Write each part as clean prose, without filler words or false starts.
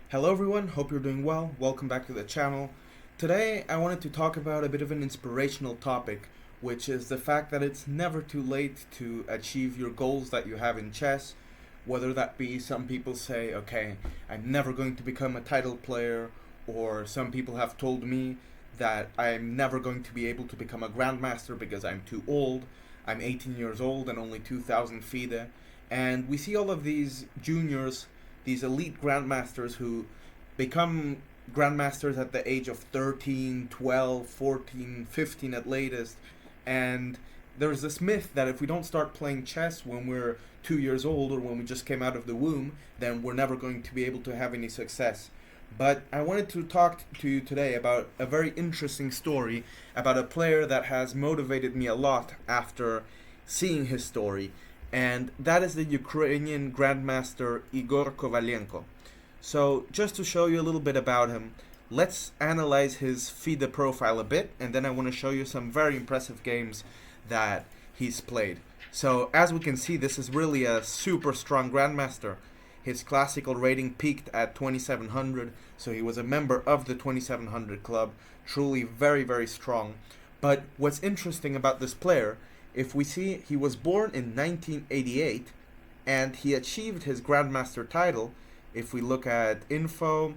Hello everyone, hope you're doing well. Welcome back to the channel. Today I wanted to talk about a bit of an inspirational topic, which is the fact that it's never too late to achieve your goals that you have in chess. Whether that be some people say, okay, I'm never going to become a title player, or some people have told me that I'm never going to be able to become a Grandmaster because I'm too old. I'm 18 years old and only 2,000 FIDE. And we see all of these juniors, these elite grandmasters who become grandmasters at the age of 13, 12, 14, 15 at latest. And there's this myth that if we don't start playing chess when we're 2 years old or when we just came out of the womb, then we're never going to be able to have any success. But I wanted to talk to you today about a very interesting story about a player that has motivated me a lot after seeing his story, and that is the Ukrainian Grandmaster Igor Kovalenko. So, just to show you a little bit about him, let's analyze his FIDE profile a bit, and then I want to show you some very impressive games that he's played. So, as we can see, this is really a super strong Grandmaster. His classical rating peaked at 2700, so he was a member of the 2700 club. Truly very, very strong. But what's interesting about this player, if we see, he was born in 1988 and he achieved his Grandmaster title, if we look at info,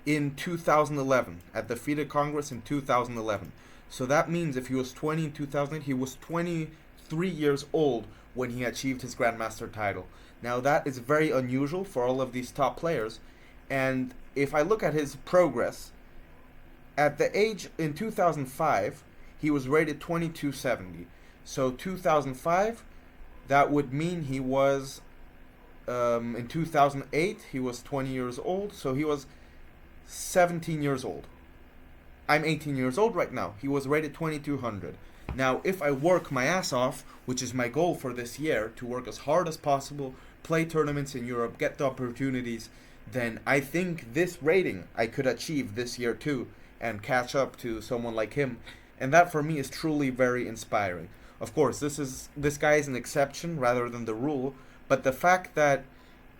in 2011, at the FIDE Congress in 2011. So that means if he was 20 in 2000, he was 23 years old when he achieved his Grandmaster title. Now that is very unusual for all of these top players, and if I look at his progress, at the age in 2005, he was rated 2270. So 2005, that would mean he was, in 2008, he was 20 years old, so he was 17 years old. I'm 18 years old right now. He was rated 2200. Now, if I work my ass off, which is my goal for this year, to work as hard as possible, play tournaments in Europe, get the opportunities, then I think this rating I could achieve this year too, and catch up to someone like him. And that for me is truly very inspiring. Of course, this guy is an exception rather than the rule, but the fact that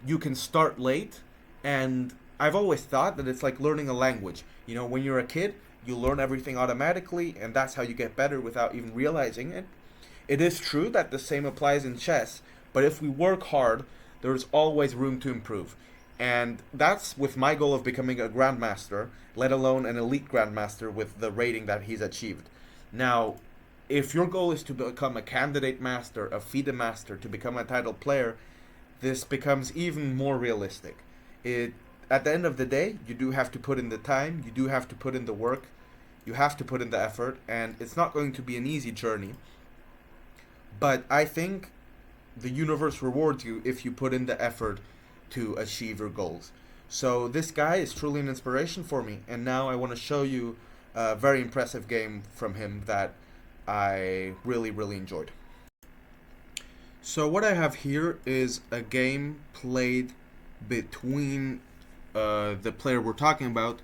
you can start late, and I've always thought that it's like learning a language. You know, when you're a kid, you learn everything automatically, and that's how you get better without even realizing it. It is true that the same applies in chess, but if we work hard, there's always room to improve. And that's with my goal of becoming a Grandmaster, let alone an elite Grandmaster with the rating that he's achieved. Now, if your goal is to become a candidate master, a FIDE master, to become a title player, this becomes even more realistic. At the end of the day, you do have to put in the time, you do have to put in the work, you have to put in the effort, and it's not going to be an easy journey. But I think the universe rewards you if you put in the effort to achieve your goals. So this guy is truly an inspiration for me, and now I want to show you a very impressive game from him that I really, really enjoyed. So what I have here is a game played between the player we're talking about,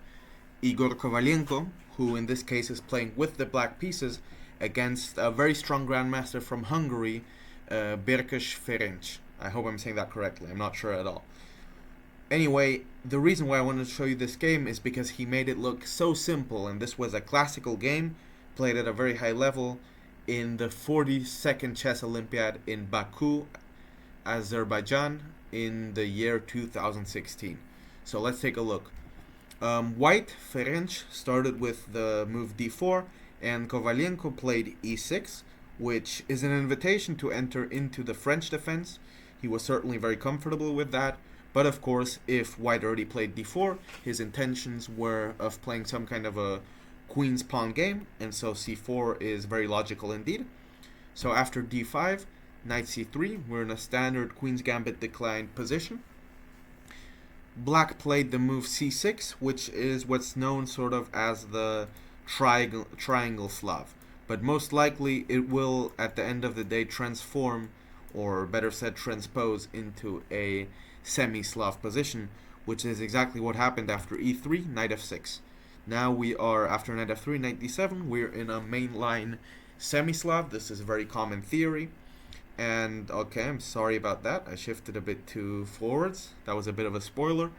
Igor Kovalenko, who in this case is playing with the black pieces, against a very strong grandmaster from Hungary, Berkes Ferenc. I hope I'm saying that correctly. I'm not sure at all. Anyway, the reason why I wanted to show you this game is because he made it look so simple, and this was a classical game played at a very high level in the 42nd Chess Olympiad in Baku, Azerbaijan, in the year 2016. So let's take a look. White, Ferenc, started with the move d4, and Kovalenko played e6, which is an invitation to enter into the French defense. He was certainly very comfortable with that, but of course, if White already played d4, his intentions were of playing some kind of a queen's pawn game, and so c4 is very logical indeed. So after d5, knight c3, we're in a standard queen's gambit declined position. Black played the move c6, which is what's known sort of as the triangle Slav, but most likely it will at the end of the day transform, or better said transpose, into a semi-Slav position, which is exactly what happened after e3, knight f6. Now we are, after knight f3, knight d7, we're in a mainline semi-Slav. This is a very common theory. And okay, I'm sorry about that. I shifted a bit too forwards. That was a bit of a spoiler.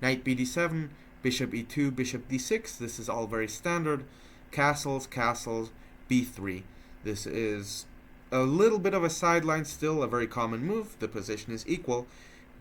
Knight bd7, bishop e2, bishop d6. This is all very standard. Castles, castles, b3. This is a little bit of a sideline still, a very common move. The position is equal.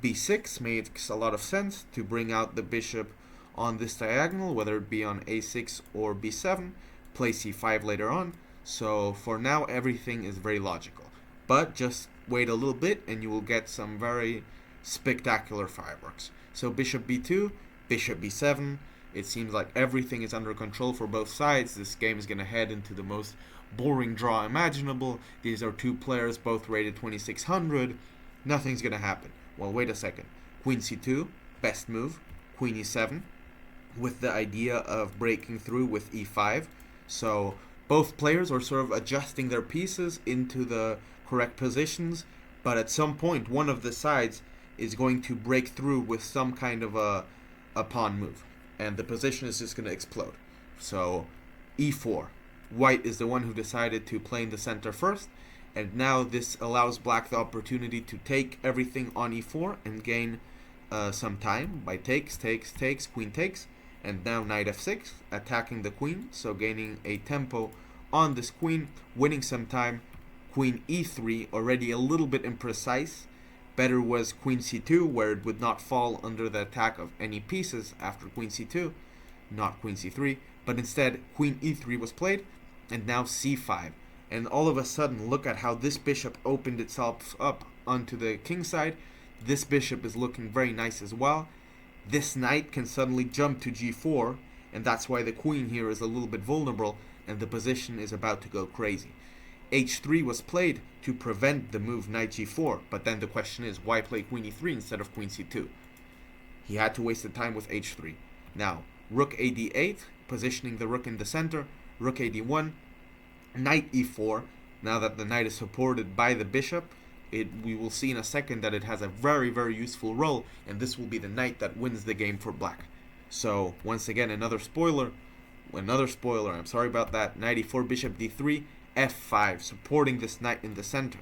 b6 makes a lot of sense to bring out the bishop on this diagonal, whether it be on a6 or b7. Play c5 later on. So for now, everything is very logical. But just wait a little bit and you will get some very spectacular fireworks. So bishop b2, bishop b7. It seems like everything is under control for both sides. This game is going to head into the most boring draw imaginable. These are two players both rated 2600. Nothing's going to happen. Well, wait a second. Queen c2, best move. Queen e7, with the idea of breaking through with e5. So both players are sort of adjusting their pieces into the correct positions, but at some point one of the sides is going to break through with some kind of a pawn move, and the position is just going to explode. So e4. White is the one who decided to play in the center first, and now this allows black the opportunity to take everything on e4 and gain some time by takes, queen takes, and now knight f6, attacking the queen, so gaining a tempo on this queen, winning some time. Queen e3, already a little bit imprecise. Better was queen c2, where it would not fall under the attack of any pieces after queen c2, not queen c3, but instead queen e3 was played, and now c5. And all of a sudden, look at how this bishop opened itself up onto the king side. This bishop is looking very nice as well. This knight can suddenly jump to g4, and that's why the queen here is a little bit vulnerable, and the position is about to go crazy. h3 was played to prevent the move knight g4, but then the question is, why play queen e3 instead of queen c2? He had to waste the time with h3. Now, rook a d8, positioning the rook in the center, rook a d1, knight e4. Now that the knight is supported by the bishop, we will see in a second that it has a very, very useful role, and this will be the knight that wins the game for black. So, once again, another spoiler, I'm sorry about that. Knight e4, bishop d3, f5, supporting this knight in the center.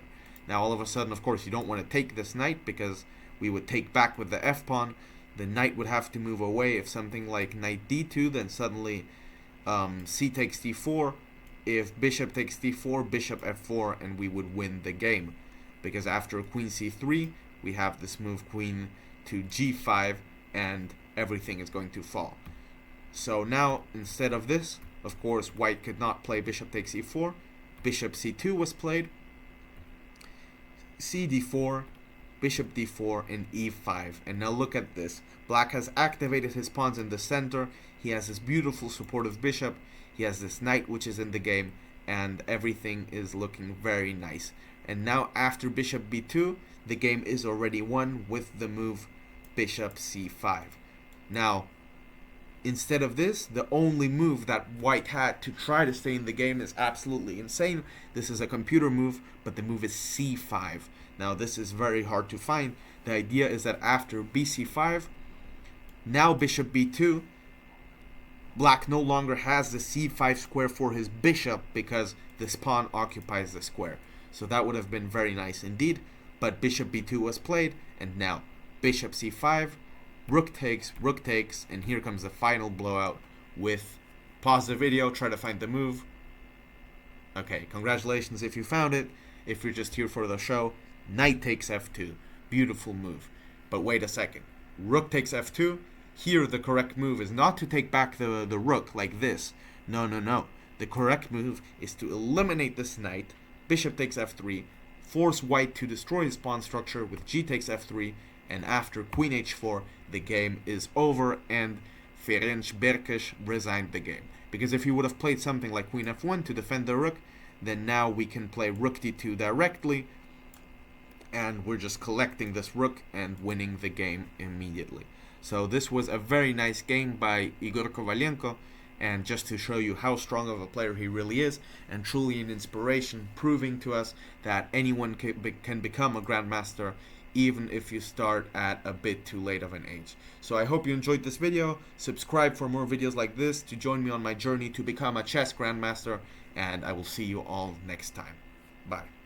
Now, all of a sudden, of course, you don't want to take this knight, because we would take back with the f-pawn. The knight would have to move away. If something like knight d2, then suddenly c takes d4. If bishop takes d4, bishop f4, and we would win the game. Because after queen c3, we have this move queen to g5, and everything is going to fall. So now, instead of this, of course, white could not play bishop takes e4. Bishop c2 was played. c d4, bishop d4, and e5. And now look at this. Black has activated his pawns in the center. He has this beautiful supportive bishop. He has this knight which is in the game, and everything is looking very nice. And now after bishop b2, the game is already won with the move bishop c5. Now, instead of this, the only move that white had to try to stay in the game is absolutely insane. This is a computer move, but the move is c5. Now, this is very hard to find. The idea is that after bc5, now bishop b2, black no longer has the c5 square for his bishop because this pawn occupies the square. So that would have been very nice indeed, but bishop b2 was played, and now bishop c5, rook takes, and here comes the final blowout with, pause the video, try to find the move. Okay, congratulations if you found it. If you're just here for the show, knight takes f2, beautiful move. But wait a second, rook takes f2. Here the correct move is not to take back the rook like this. No. The correct move is to eliminate this knight. Bishop takes f3, force white to destroy his pawn structure with g takes f3, and after queen h4, the game is over, and Ferenc Berkes resigned the game. Because if he would have played something like queen f1 to defend the rook, then now we can play rook d2 directly, and we're just collecting this rook and winning the game immediately. So this was a very nice game by Igor Kovalenko, and just to show you how strong of a player he really is, and truly an inspiration, proving to us that anyone can become a Grandmaster, even if you start at a bit too late of an age. So I hope you enjoyed this video. Subscribe for more videos like this to join me on my journey to become a chess Grandmaster, and I will see you all next time. Bye.